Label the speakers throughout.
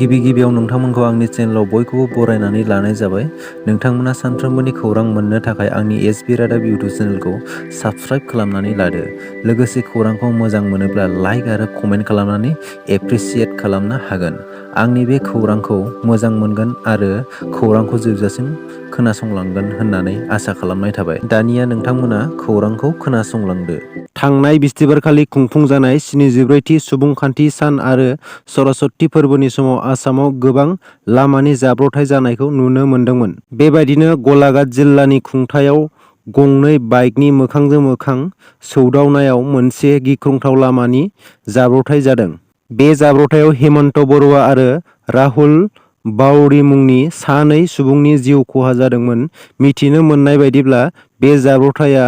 Speaker 1: गिबियाव नोंथांमोनखौ आंनि चेनेलाव बयखौबो बरायनानै लानाय जाबाय। नोंथांमोना सानफ्रोमबोनि खौरां मोननो थाखाय आंनि एसबि रादाब इउटुब चेनेलखौ साबस्क्राइब खालामनानै लादो। लोगोसे खौरांखौ मोजां मोनोब्ला लाइक आरो कमेन्ट खालामनानै एप्रिसियेट खालामनो हागोन। आंनि बे खौरांखौ मोजां मोनगोन आरो खौरांखौ जोबजासिम खोनासंलांगोन होननानै आसा खालामनाय थाबाय। दानिया नोंथांमोना खौरांखौ खोनासंलांदो। थांनाय बिस्तिबारखालि खुंफुंजानाय 74थि सुबुंखान्थि सान आरो सरस्वती फोरबोनि समाव आसामाव गोबां लामानि जाब्रबथाय जानायखौ नुनो मोन्दोंमोन। बेबायदिनो गलाघाट जिल्लानि खुंथायाव गंनै बाइकनि मोखांजों मोखां सौदावनायाव मोनसे गिख्रंथाव लामानि जाब्रबथाय जादों। बे जाब्रबथायाव हेमन्त बरुवा आरो राहुल बाउरी मुंनि सानै सुबुंनि जिउ खहा जादोंमोन। मिथिनो मोननाय बायदिब्ला बे जाब्रबथाया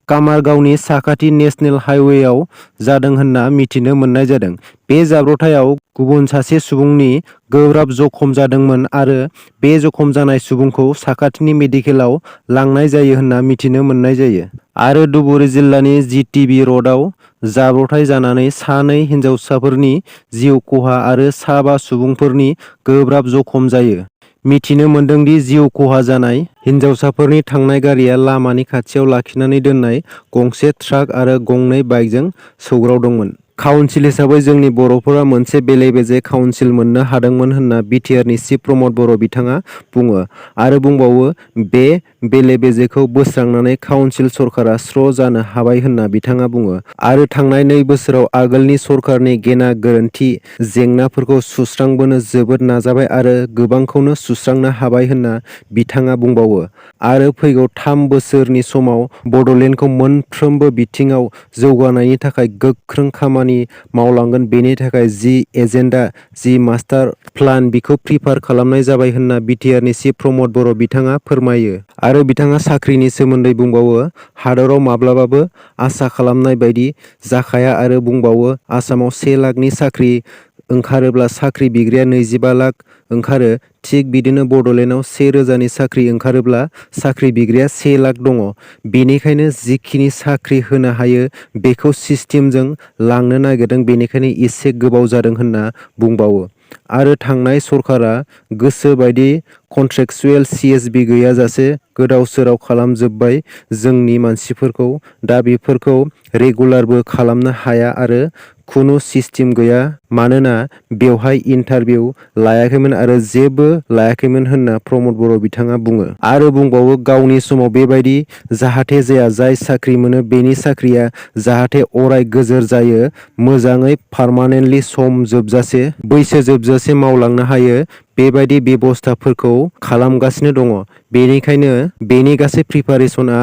Speaker 1: कामारगावनि साखाथि नेशनेल हाइवेआव जादों होनना मिथिनो मोननाय जादों। बे जाब्रबथायाव गुबुन सासे सुबुंनि गोब्राब जखम जादोंमोन आरो बे जखम जानाय सुबुंखौ साखाथिनि मेडिकेलाव लांनाय जायो होनना मिथिनो मोननाय जायो। आरो धुबुरी जिल्लानि जिटिबि रडआव जाब्रबथाय जानानै सानै हिनजावसाफोरनि जिउ खहा आरो 5 सुबुंफोरनि गोब्राब जखम जायो। मिथिनो मोन्दोंदि जिउ खहा जानाय हिनजावसाफोरनि थांनाय गारिया लामानि खाथियाव लाखिनानै दोननाय गंसे ट्राक आरो गंनै बाइकजों सौग्रावदोंमोन। काउन्सिल हिसाबै जोंनि बर'फोरा मोनसे बेले-बेजे काउन्सिल मोननो हादोंमोन होनना बिटिआरनि चिफ प्रमद बर' बिथाङा बुङो आरो बुंबावो बे बेले-बेजेखौ बोस्रांनानै काउन्सिल सरकारा स्र' जानो हाबाय होनना बिथाङा बुङो आरो थांनाय 2 बोसोराव आगोलनि सरकारनि गेना गोरोन्थि जेंनाफोरखौ सुस्रांबोनो जोबोद नाजाबाय आरो गोबांखौनो सुस्रांनो हाबाय होनना बिथाङा बुंबावो आरो फैगौ 3 बोसोरनि समाव बड'लेण्डखौ मोनफ्रोमबो बिथिङाव जौगानायनि थाखाय गोख्रों खामानि मावलांगोन। बेनि थाखाय जि एजेन्डा, जि मास्टार प्लान बिखौ प्रिपेयार खालामनाय जाबाय होनना बिटिआरनि चिफ प्रमद बर' बिथाङा फोरमायो आरो बिथाङा साख्रिनि सोमोन्दै बुंबावो हादराव माब्लाबाबो आसा खालामनाय बायदि जाखाया आरो बुंबावो आसामाव 1 लाखनि साख्रि ओंखारोब्ला साख्रि बिग्राया 25 लाख ओंखारो। थिग बिदिनो बड'लेण्डआव 1,000नि साख्रि ओंखारोब्ला साख्रि बिग्राया 1 लाख दङ। बेनिखायनो जिखिनि साख्रि होनो हायो बेखौ सिस्टेमजों लांनो नागिरदों, बेनिखायनो एसे गोबाव जादों होनना बुंबावो आरो थांनाय सरकारा गोसो बायदि कन्ट्रेक्चुएल सिएसबि गैयाजासे गोदाव-सोराव खालामजोब्बाय जोंनि मानसिफोरखौ। दा बेफोरखौ रेगुलारबो खालामनो हाया आरो खुनु सिस्टेम गैया मानोना बेवहाय इन्टारभिउ लायाखैमोन आरो जेबो लायाखैमोन होनना प्रमद बर' बिथाङा बुङो आरो बुंबावो गावनि समाव बेबायदि जाहाथे जाया, जाय साख्रि मोनो बेनि साख्रिया जाहाथे अराय गोजोर जायो, मोजाङै पारमानेन्टलि सम जोबजासे बैसो जोबजासे मावलांनो हायो बेबायदि बेबस्थाफोरखौ खालामगासिनो दङ। बेनिखायनो बेनि गासै प्रिपारेसनआ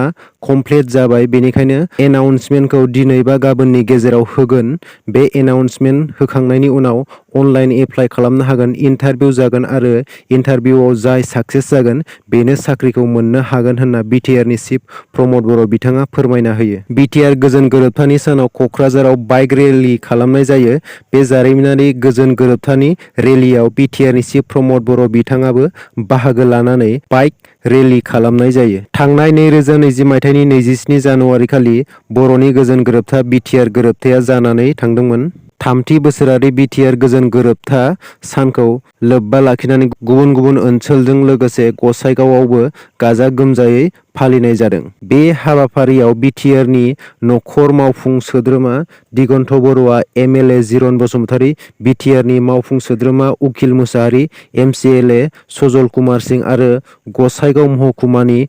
Speaker 1: कमप्लिट जाबाय। बेनिखायनो एनाउन्समेन्टखौ दिनै बा गाबोननि गेजेराव होगोन। बे एनाउन्समेन्ट होखांनायनि उनाव अनलाइन एप्लाइ खालामनो हागोन, इन्टारभिउ जागोन आरो इन्टारभिउआव जाय साक्सेस जागोन बेनो साख्रिखौ मोननो हागोन होनना बिटिआरनि चिफ प्रमद बर' बिथाङा फोरमायना होयो। बिटिआर गोजोन गोरोबथानि सानाव क'क्राझाराव बाइक रेलि खालामनाय जायो। बे जारिमिनारि गोजोन गोरोबथानि रेलियाव बिटिआरनि चिफ प्रमद बर' बिथाङाबो बाहागो लानानै बाइक रेलि खालामनाय जायो। थांनाय 2020 मायथाइनि 27 जानुवारि खालि बर'नि गोजोन गोरोबथा बिटिआर गोरोबथाया जानानै थांदोंमोन। 3थि बोसोरारि बिटिआर गोजोन गोरोबथा सानखौ लोब्बा लाखिनानै गुबुन गुबुन ओनसोलजों लोगोसे गसाइगावआवबो गाजा-गोमजायै फालिनाय जादों। बे हाबाफारियाव बिटिआरनि नखर मावफुं सोद्रोमा दिगन्त बरुवा, एमएलए जिरन बसुमतारी, बिटिआरनि मावफुं सोद्रोमा उकिल मुसाहारि, एमसिएलए सजल कुमार सिं आरो गसाइगाव महकुमानि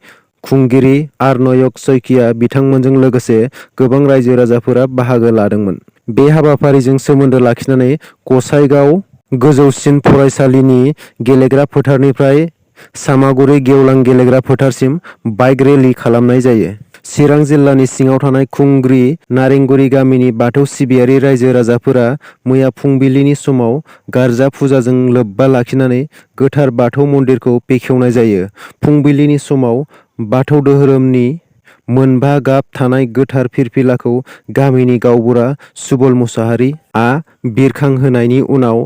Speaker 1: खुंगिरि आर्नयक सैकिया बिथांमोनजों लोगोसे गोबां रायजो राजाफोरा बाहागो लादोंमोन। बे हाबाफारिजों सोमोन्दो लाखिनानै गसाइगाव गोजौसिन फरायसालिनि गेलेग्रा फोथारनिफ्राय सामागुरि गेवलां गेलेग्रा फोथारसिम बाइक रेलि खालामनाय जायो। चिरां जिल्लानि सिङाव थानाय खुंग्रि नारेंगुरि गामिनि बाथौ सिबियारि रायजो राजाफोरा मैया फुंबिलिनि समाव गारजा फुजाजों लोब्बा लाखिनानै गोथार बाथौ मन्दिरखौ बेखेवनाय जायो। फुंबिलिनि समाव बाथौ धोरोमनि मोनबा गाब थानाय गोथार फिरफिलाखौ गामिनि गावबुरा सुबल मुसाहारि आ बिरखांहोनायनि उनाव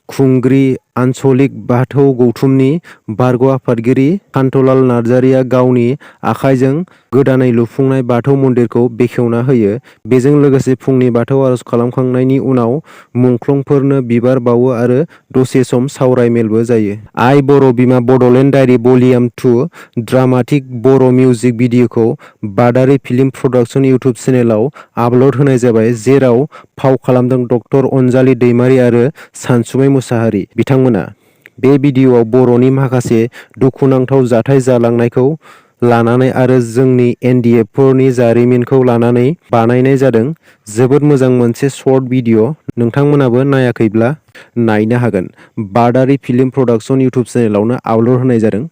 Speaker 1: खुंग्रि आनसलिक बाथौ गौथुमनि बारग' आफादगिरि कान्तलाल नार्जारिया गावनि आखाइजों गोदानै लुफुंनाय बाथौ मन्दिरखौ बेखेवना होयो। बेजों लोगोसे फुंनि बाथौ आरज खालामखांनायनि उनाव मुंख्लंफोरनो बिबार बावो आरो दसे सम सावराय मेलबो जायो। आइ बर' बिमा बड'लेण्ड डायरी भलिउम 2 ड्रामाटिक बर' मिउजिक भिडिअखौ बादारि फिल्म प्रडाक्सन इउटुब चेनेलाव आपल'ड होनाय जाबाय, जेराव फाव खालामदों डक्टर अनजालि दैमारी आरो सानसुमै मुसाहारि बिथांमोना। बे भिडिअआव बर'नि माखासे दुखुनांथाव जाथाय जालांनायखौ लानानै आरो जोंनि एनडिएफोरनि जारिमिनखौ लानानै बानायनाय जादों। जोबोद मोजां मोनसे शर्ट भिडिअ, नोंथांमोनाबो नायाखैब्ला नायनो हागोन। बादारि फिल्म प्रडाक्सन इउटुब चेनेलावनो आपल'ड होनाय जादों।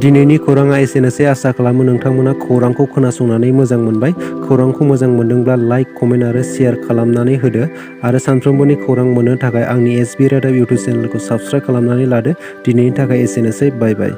Speaker 1: दिनैनि खौराङा एसेनोसै। आसा खालामो नोंथांमोना खौरांखौ खोनासंनानै मोजां मोनबाय। खौरांखौ मोजां मोनदोंब्ला लाइक, कमेन्ट आरो शेयार खालामनानै होदो आरो सानफ्रोमबोनि खौरां मोननो थाखाय आंनि एसबि रादाब इउटुब चेनेलखौ साबस्क्राइब खालामनानै लादो। दिनैनि थाखाय एसेनोसै। बाय बाय।